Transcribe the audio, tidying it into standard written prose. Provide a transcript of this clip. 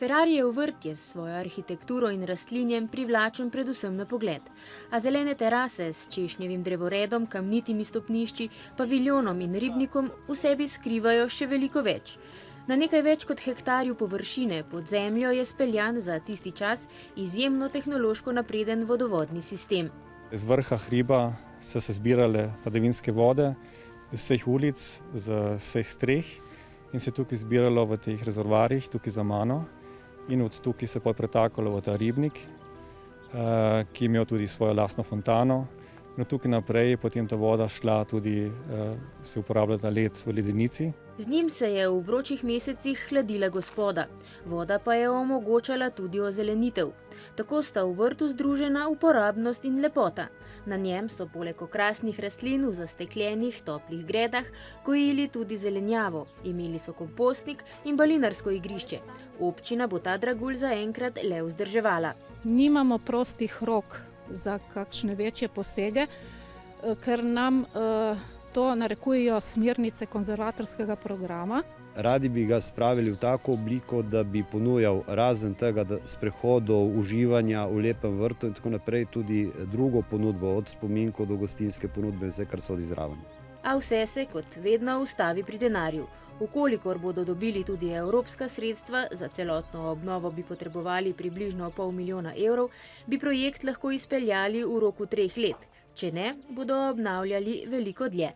Ferrarijev vrt je s svojo arhitekturo in rastlinjem privlačen predvsem na pogled, a zelene terase s češnjevim drevoredom, kamnitimi stopnišči, paviljonom in ribnikom v sebi skrivajo še veliko več. Na nekaj več kot hektarju površine pod zemljo je speljan za tisti čas izjemno tehnološko napreden vodovodni sistem. Z vrha hriba so se zbirale padavinske vode z vseh ulic, z vseh streh in se tukaj zbiralo v teh rezervoarjih, tukaj za mano. In od tukaj se pa pretakalo v ta ribnik, ki je imel tudi svojo lastno fontano. No, tukaj naprej je potem ta voda šla tudi se uporabljati led v ledenici. Z njim se je v vročih mesecih hladila Gospoda, voda pa je omogočala tudi ozelenitev. Tako sta v vrtu združena uporabnost in lepota. Na njem so poleg okrasnih rastlin v zasteklenih, toplih gredah gojili tudi zelenjavo, imeli so kompostnik in balinarsko igrišče. Občina bo ta dragulj zaenkrat le vzdrževala. Nimamo prostih rok za kakšne večje posege, ker nam to narekujejo smernice konzervatorskega programa. Radi bi ga spravili v tako obliko, da bi ponujal razen tega sprehodov, uživanja v lepem vrtu in tako naprej tudi drugo ponudbo, od spominkov do gostinske ponudbe in vse, kar sodi zraven. A vse se kot vedno ustavi pri denarju. Vkolikor bodo dobili tudi evropska sredstva, za celotno obnovo bi potrebovali približno $500 000, bi projekt lahko izpeljali v roku 3 let. Če ne, bodo obnavljali veliko dlje.